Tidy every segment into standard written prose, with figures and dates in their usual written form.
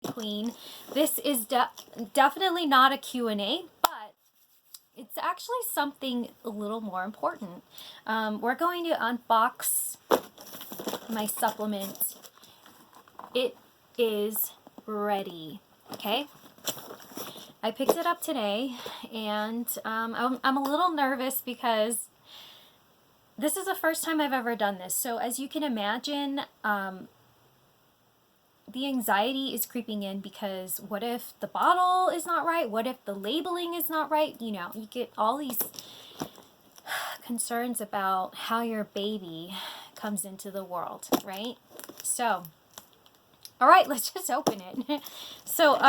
Queen. This is definitely not a Q&A, but it's actually something a little more important. We're going to unbox my supplement. It is ready, okay? I picked it up today, and I'm a little nervous because this is the first time I've ever done this. So as you can imagine, the anxiety is creeping in because what if the bottle is not right? What if the labeling is not right? You know, you get all these concerns about how your baby comes into the world, right? So, all right, let's just open it. So,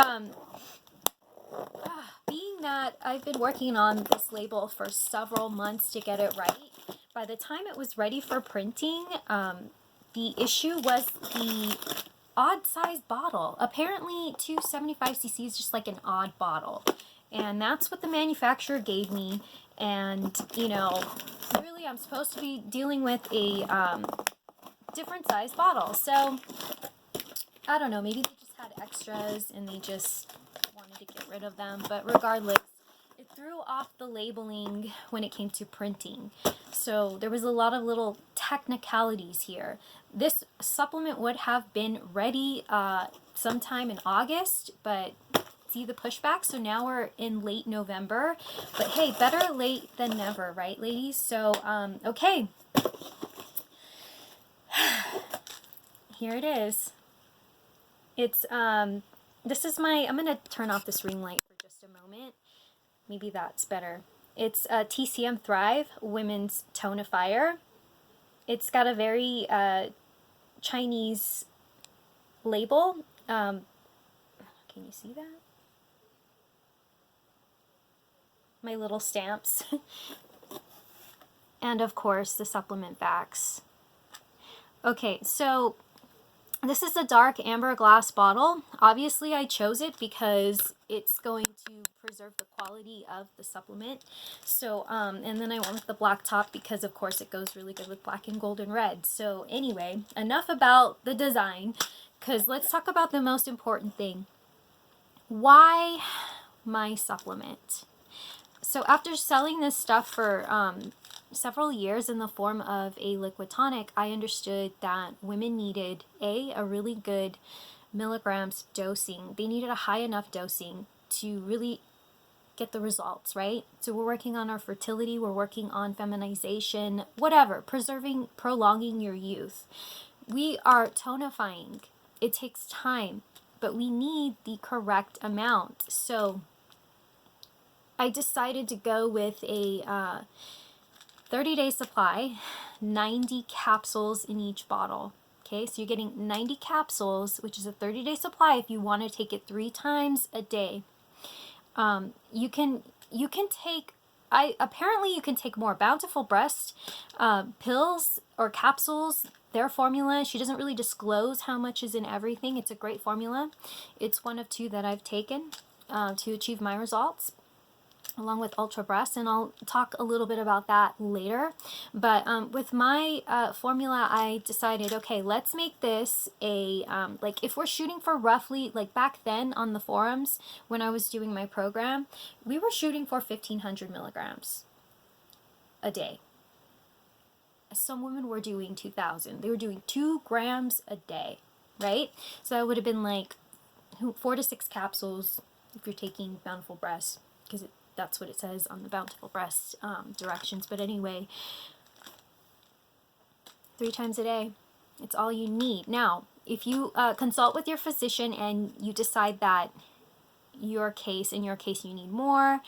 being that I've been working on this label for several months to get it right, by the time it was ready for printing, the issue was the odd size bottle. Apparently 275cc is just like an odd bottle, and that's what the manufacturer gave me. And you know, really I'm supposed to be dealing with a different size bottle, so I don't know, maybe they just had extras and they just wanted to get rid of them. But regardless, it threw off the labeling when it came to printing. So there was a lot of little technicalities here. This supplement would have been ready sometime in August, but see the pushback. So now we're in late November. But hey, better late than never, right, ladies? So, okay. Here it is. It's, this is my, I'm going to turn off this ring light for just a moment. Maybe that's better. It's a TCM Thrive Women's Tonifier. It's got a very Chinese label. Can you see that? My little stamps. And of course the supplement facts. Okay, so this is a dark amber glass bottle. Obviously I chose it because it's going to preserve the quality of the supplement. So, and then I went with the black top because of course it goes really good with black and gold and red. So anyway, enough about the design, because let's talk about the most important thing. Why my supplement? So after selling this stuff for several years in the form of a liquid tonic, I understood that women needed a really good milligrams dosing. They needed a high enough dosing to really get the results, right? So we're working on our fertility, we're working on feminization, whatever, preserving, prolonging your youth. We are tonifying. It takes time, but we need the correct amount. So I decided to go with a 30-day supply, 90 capsules in each bottle. Okay, so you're getting 90 capsules, which is a 30-day supply if you want to take it 3 times a day. You can take, apparently you can take more. Bountiful Breast pills or capsules, their formula, she doesn't really disclose how much is in everything. It's a great formula. It's one of 2 that I've taken to achieve my results, along with Ultra Breast, and I'll talk a little bit about that later. But with my formula, I decided, okay, let's make this a, like if we're shooting for roughly, like back then on the forums when I was doing my program, we were shooting for 1,500 milligrams a day. Some women were doing 2,000. They were doing 2 grams a day, right? So that would have been like 4 to 6 capsules if you're taking Bountiful Breast, because that's what it says on the Bountiful Breast directions. But anyway, 3 times a day, it's all you need. Now, if you consult with your physician and you decide that in your case you need more,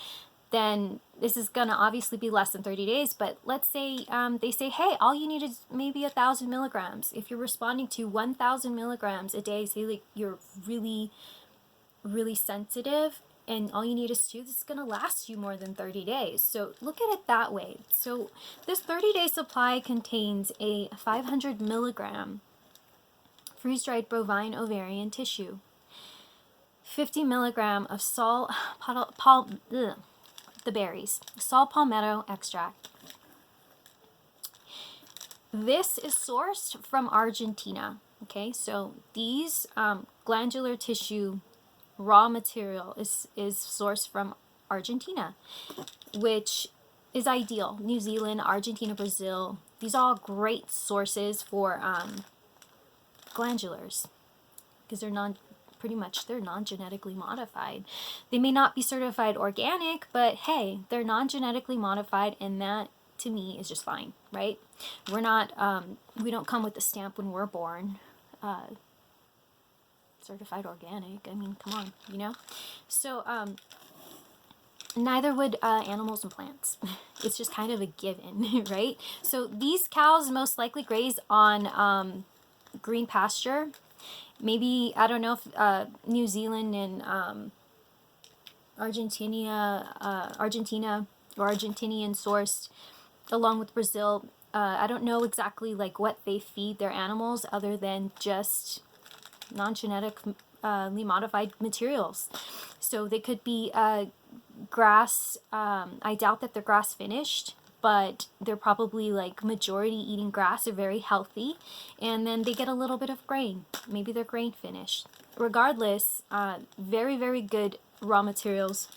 then this is going to obviously be less than 30 days. But let's say they say, hey, all you need is maybe 1,000 milligrams. If you're responding to 1,000 milligrams a day, say like you're really, really sensitive, and all you need is 2, this is going to last you more than 30 days. So look at it that way. So this 30-day supply contains a 500 milligram freeze-dried bovine ovarian tissue, 50 milligram of the berries, saw palmetto extract. This is sourced from Argentina. Okay, so these glandular tissue raw material is sourced from Argentina, which is ideal. New Zealand, Argentina, Brazil, these are all great sources for glandulars because they're non-genetically modified. They may not be certified organic, but hey, they're non-genetically modified, and that to me is just fine, right? We're not we don't come with the stamp when we're born, certified organic. I mean, come on, you know? So neither would animals and plants. It's just kind of a given, right? So these cows most likely graze on green pasture. Maybe, I don't know if New Zealand and Argentina or Argentinian sourced, along with Brazil. I don't know exactly like what they feed their animals other than just non-genetically modified materials. So they could be grass. I doubt that they're grass finished, but they're probably like majority eating grass. They're very healthy, and then they get a little bit of grain. Maybe they're grain finished. Regardless, very, very good raw materials.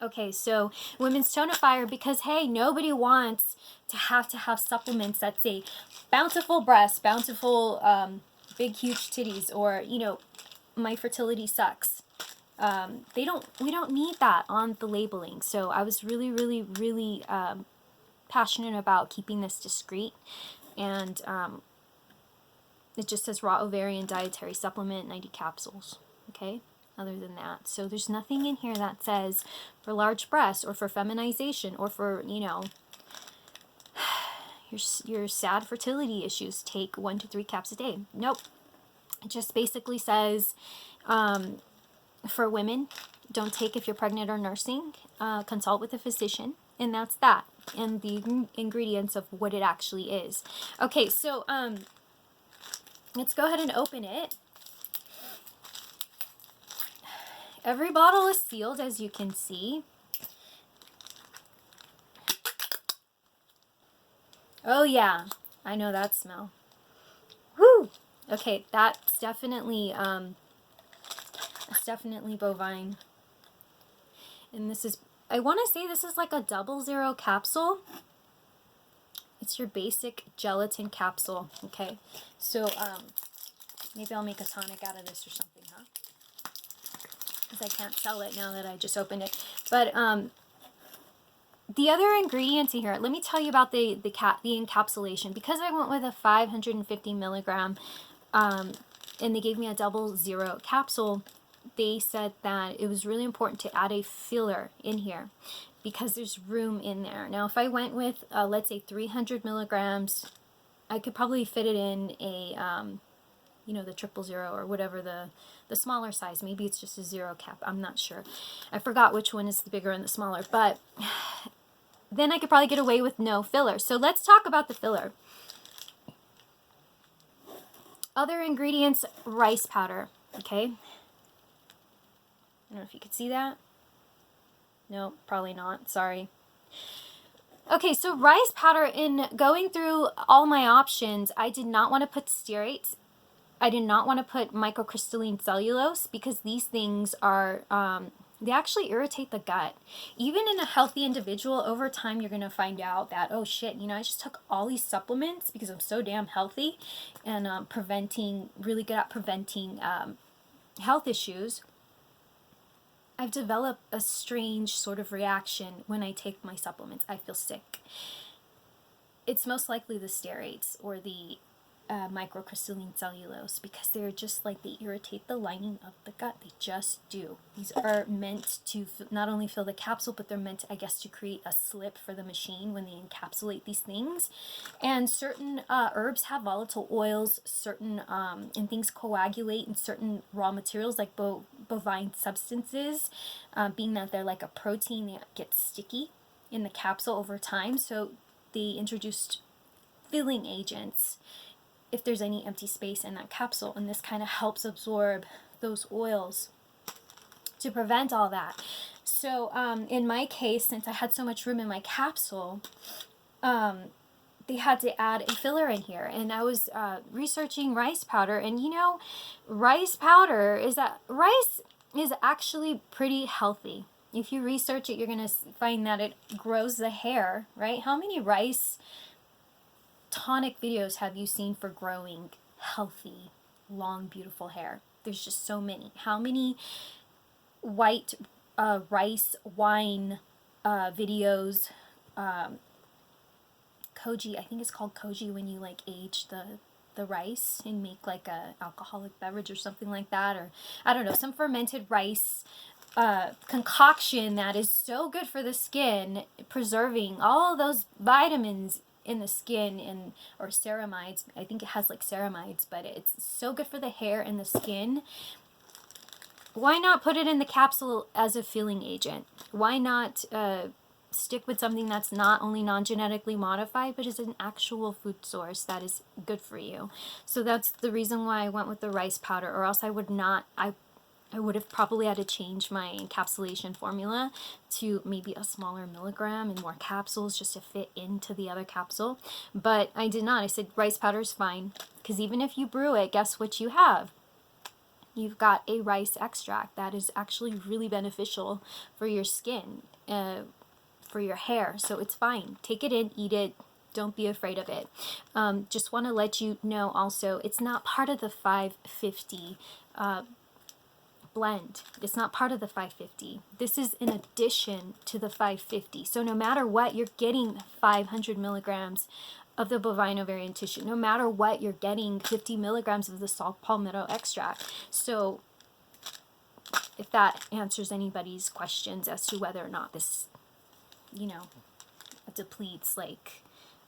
Okay, so women's tonifier, because hey, nobody wants to have supplements that say bountiful breasts, bountiful big huge titties, or you know, my fertility sucks. We don't need that on the labeling. So I was really, really, really passionate about keeping this discreet, and it just says raw ovarian dietary supplement, 90 capsules. Okay, other than that, so there's nothing in here that says for large breasts or for feminization or for, you know, your sad fertility issues, take 1 to 3 caps a day. Nope. It just basically says for women, don't take if you're pregnant or nursing. Consult with a physician, and that's that. And the ingredients of what it actually is. Okay, so let's go ahead and open it. Every bottle is sealed, as you can see. Oh yeah, I know that smell. Woo! Okay, that's definitely bovine. And this is, I want to say this is like a 00 capsule. It's your basic gelatin capsule. Okay, so maybe I'll make a tonic out of this or something, huh? Because I can't sell it now that I just opened it. But the other ingredients in here, let me tell you about the encapsulation. Because I went with a 550 milligram, and they gave me a 00 capsule, they said that it was really important to add a filler in here because there's room in there. Now, if I went with, let's say 300 milligrams, I could probably fit it in a, you know, the 000 or whatever the smaller size. Maybe it's just a 0 cap. I'm not sure. I forgot which one is the bigger and the smaller, but then I could probably get away with no filler. So let's talk about the filler. Other ingredients, rice powder, okay? I don't know if you could see that. No, probably not. Sorry. Okay, so rice powder, in going through all my options, I did not want to put stearates. I did not want to put microcrystalline cellulose because these things are, they actually irritate the gut. Even in a healthy individual, over time you're going to find out that, oh shit, you know, I just took all these supplements because I'm so damn healthy and really good at preventing health issues. I've developed a strange sort of reaction when I take my supplements. I feel sick. It's most likely the stearates or the microcrystalline cellulose, because they're just like, they irritate the lining of the gut. They just do. These are meant to not only fill the capsule, but they're meant, I guess, to create a slip for the machine when they encapsulate these things. And certain herbs have volatile oils, certain and things coagulate in certain raw materials like bovine substances, being that they're like a protein that gets sticky in the capsule over time. So they introduced filling agents if there's any empty space in that capsule, and this kind of helps absorb those oils to prevent all that. So in my case, since I had so much room in my capsule, they had to add a filler in here. And I was researching rice powder, and you know, rice is actually pretty healthy. If you research it, you're going to find that it grows the hair, right? How many rice tonic videos have you seen for growing healthy, long, beautiful hair? There's just so many. How many white rice wine videos, koji, I think it's called koji when you like age the rice and make like a alcoholic beverage or something like that, or I don't know, some fermented rice concoction that is so good for the skin, preserving all those vitamins in the skin, and or ceramides. I think it has like ceramides, but it's so good for the hair and the skin. Why not put it in the capsule as a filling agent? Why not stick with something that's not only non-genetically modified, but is an actual food source that is good for you? So that's the reason why I went with the rice powder, or else I would not. I would have probably had to change my encapsulation formula to maybe a smaller milligram and more capsules just to fit into the other capsule. But I did not. I said rice powder is fine, because even if you brew it, guess what you have? You've got a rice extract that is actually really beneficial for your skin, for your hair. So it's fine. Take it in, eat it. Don't be afraid of it. Just want to let you know also, it's not part of the 550 blend. It's not part of the 550. This is in addition to the 550. So no matter what, you're getting 500 milligrams of the bovine ovarian tissue. No matter what, you're getting 50 milligrams of the saw palmetto extract. So if that answers anybody's questions as to whether or not this, you know, depletes, like,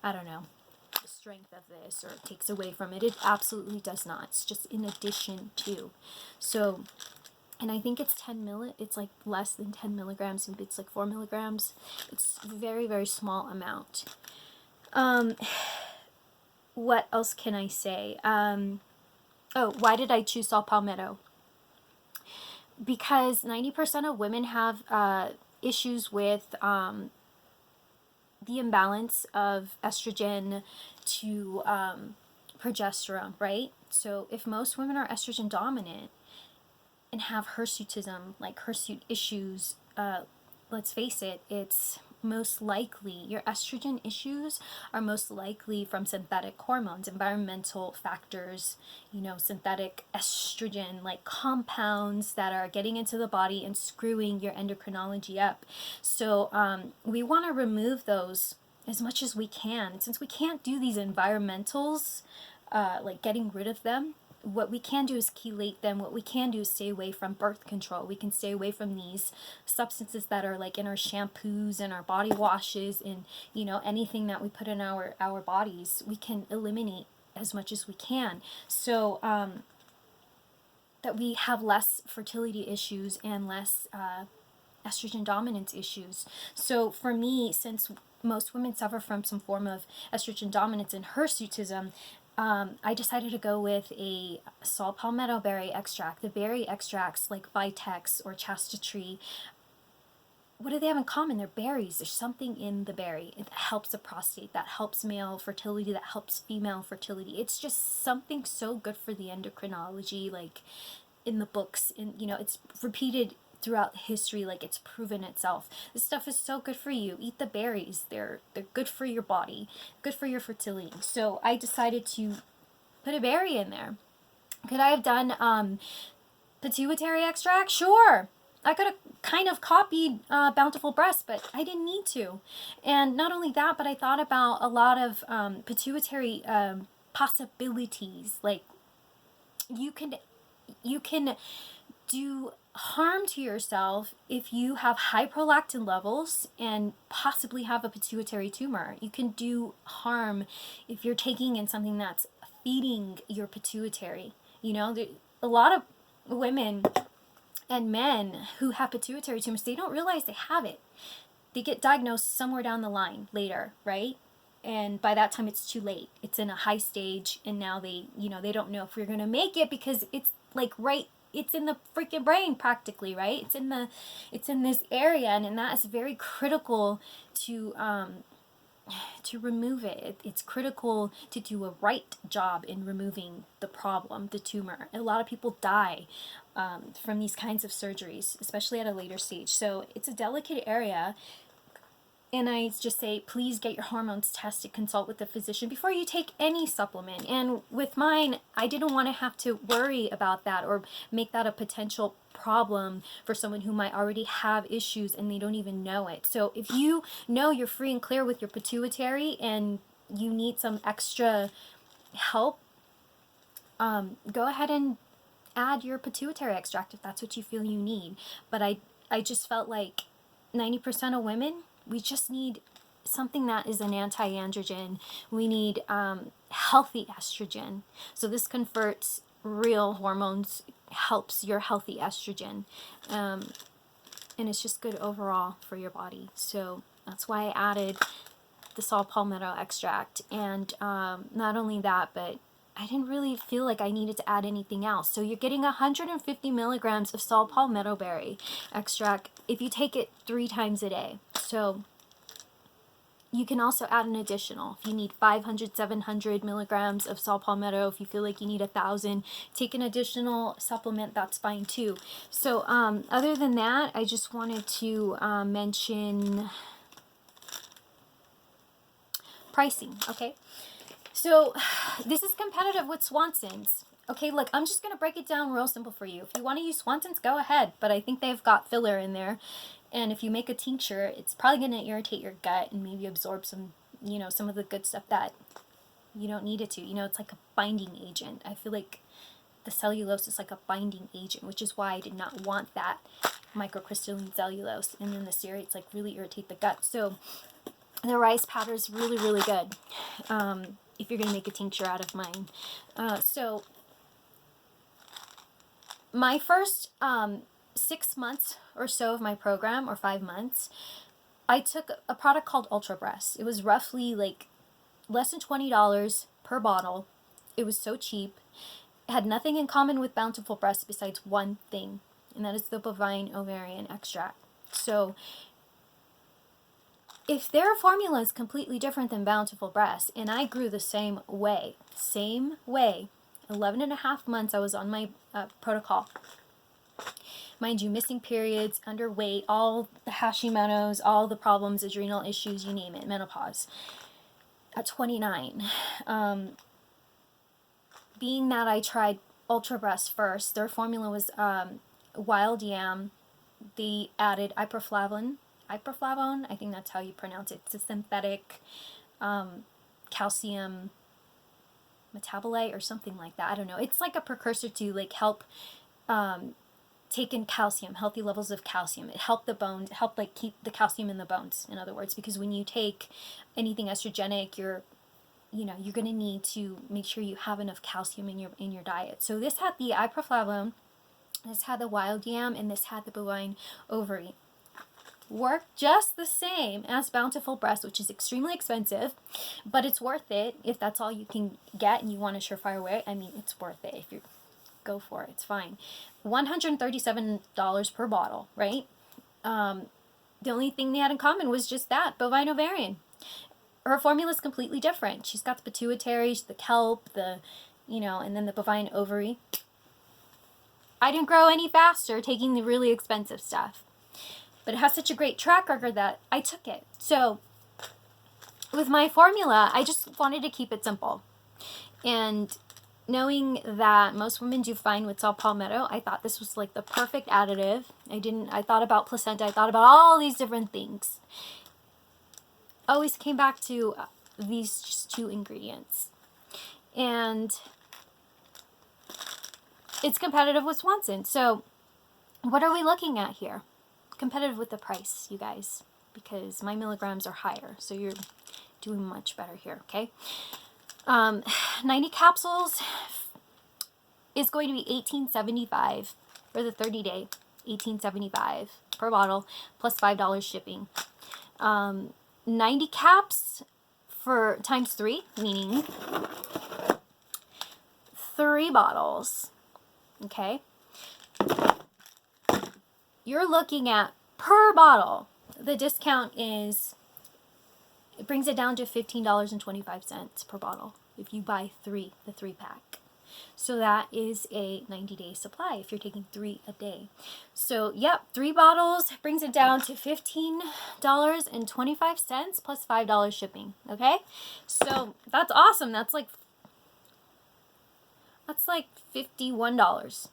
I don't know, the strength of this or takes away from it, it absolutely does not. It's just in addition to. So, and I think it's it's like less than 10 milligrams, maybe it's like 4 milligrams. It's a very, very small amount. What else can I say? Oh, why did I choose saw palmetto? Because 90% of women have issues with the imbalance of estrogen to progesterone, right? So if most women are estrogen dominant and have hirsutism, like hirsute issues, let's face it, it's most likely, your estrogen issues are most likely from synthetic hormones, environmental factors, you know, synthetic estrogen, like compounds that are getting into the body and screwing your endocrinology up. So we want to remove those as much as we can. And since we can't do these environmentals, like getting rid of them, what we can do is chelate them. What we can do is stay away from birth control. We can stay away from these substances that are like in our shampoos and our body washes, and you know, anything that we put in our bodies, we can eliminate as much as we can, so that we have less fertility issues and less estrogen dominance issues. So for me, since most women suffer from some form of estrogen dominance and hirsutism, I decided to go with a saw palmetto berry extract. The berry extracts like Vitex or Chastatree, what do they have in common? They're berries. There's something in the berry. It helps the prostate, that helps male fertility, that helps female fertility. It's just something so good for the endocrinology, like in the books, and you know, it's repeated throughout history, like it's proven itself. This stuff is so good for you. Eat the berries. They're good for your body, good for your fertility. So I decided to put a berry in there. Could I have done pituitary extract? Sure. I could have kind of copied Bountiful Breast, but I didn't need to. And not only that, but I thought about a lot of pituitary possibilities. Like you can do harm to yourself if you have high prolactin levels and possibly have a pituitary tumor. You can do harm if you're taking in something that's feeding your pituitary. You know, a lot of women and men who have pituitary tumors, they don't realize they have it. They get diagnosed somewhere down the line later, right? And by that time it's too late. It's in a high stage, and now they don't know if we're going to make it, because it's like it's in the freaking brain practically, right? It's in this area, and that is very critical to remove it. It's critical to do a right job in removing the problem, the tumor. A lot of people die from these kinds of surgeries, especially at a later stage. So it's a delicate area. And I just say, please get your hormones tested, consult with the physician before you take any supplement. And with mine, I didn't want to have to worry about that or make that a potential problem for someone who might already have issues and they don't even know it. So if you know you're free and clear with your pituitary and you need some extra help, go ahead and add your pituitary extract if that's what you feel you need. But I just felt like 90% of women, we just need something that is an anti-androgen. We need healthy estrogen. So this converts real hormones, helps your healthy estrogen. And it's just good overall for your body. So that's why I added the saw palmetto extract. And not only that, but I didn't really feel like I needed to add anything else. So you're getting 150 milligrams of saw palmetto berry extract if you take it 3 times a day. So you can also add an additional. If you need 500, 700 milligrams of saw palmetto, if you feel like you need 1,000, take an additional supplement, that's fine too. So other than that, I just wanted to mention pricing, okay? So this is competitive with Swanson's. Okay, look, I'm just going to break it down real simple for you. If you want to use Swanson's, go ahead. But I think they've got filler in there. And if you make a tincture, it's probably going to irritate your gut and maybe absorb some, you know, some of the good stuff that you don't need it to. You know, it's like a binding agent. I feel like the cellulose is like a binding agent, which is why I did not want that microcrystalline cellulose. And then the serrates like really irritate the gut. So the rice powder is really, really good. If you're going to make a tincture out of mine. So my first 6 months or so of my program, or 5 months, I took a product called Ultra Breast. It was roughly like less than $20 per bottle. It was so cheap. It had nothing in common with Bountiful Breast besides one thing, and that is the Bovine Ovarian extract. So if their formula is completely different than Bountiful Breast, and I grew the same way, 11 and a half months I was on my protocol. Mind you, missing periods, underweight, all the Hashimoto's, all the problems, adrenal issues, you name it, menopause. At 29, being that I tried Ultra Breast first, their formula was wild yam. They added iproflavone, I think that's how you pronounce it. It's a synthetic calcium metabolite or something like that. I don't know. It's like a precursor to like help take in calcium, healthy levels of calcium. It helped the bones, help like keep the calcium in the bones, in other words, because when you take anything estrogenic, you're going to need to make sure you have enough calcium in your diet. So this had the iproflavone, this had the wild yam, and this had the bovine ovary. Work just the same as Bountiful Breast, which is extremely expensive, but it's worth it if that's all you can get and you want a surefire way. I mean, it's worth it. If you go for it, it's fine. $137 per bottle, right? The only thing they had in common was just that, Bovine Ovarian. Her formula is completely different. She's got the pituitary, the kelp, and then the bovine ovary. I didn't grow any faster taking the really expensive stuff. But it has such a great track record that I took it. So with my formula, I just wanted to keep it simple. And knowing that most women do fine with saw palmetto, I thought this was like the perfect additive. I thought about placenta. I thought about all these different things. Always came back to these just 2 ingredients. And it's competitive with Swanson. So what are we looking at here? Competitive with the price, you guys, because my milligrams are higher, so you're doing much better here, okay? 90 capsules is going to be $18.75 for the 30-day, $18.75 per bottle, plus $5 shipping. 90 caps for times 3, meaning 3 bottles, okay? You're looking at per bottle, the discount is It brings it down to $15.25 per bottle if you buy the 3-pack. So that is a 90-day supply if you're taking 3 a day. So, yep, 3 bottles brings it down to $15.25 plus $5 shipping, okay? So, that's awesome. That's like $51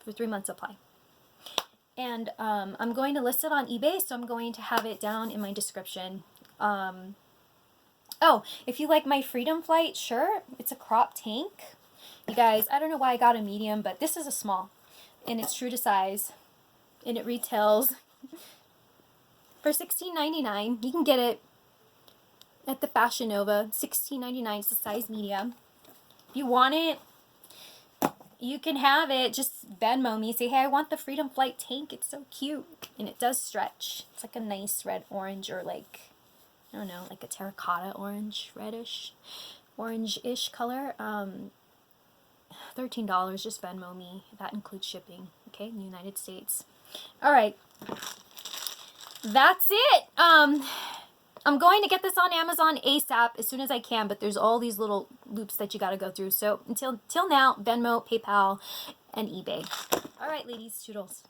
for 3 months supply. And I'm going to list it on eBay, so I'm going to have it down in my description. Oh, if you like my Freedom Flight shirt, it's a crop tank. You guys, I don't know why I got a medium, but this is a small. And it's true to size. And it retails for $16.99. You can get it at the Fashion Nova. $16.99 is the size medium. If you want it, you can have it. Just Venmo me. Say, hey, I want the Freedom Flight tank. It's so cute. And it does stretch. It's like a nice red orange, or like, I don't know, like a terracotta orange, reddish, orange-ish color. $13, just Venmo me. That includes shipping, okay, in the United States. All right, that's it. I'm going to get this on Amazon ASAP as soon as I can, but there's all these little loops that you got to go through. So till now, Venmo, PayPal, and eBay. All right, ladies, toodles.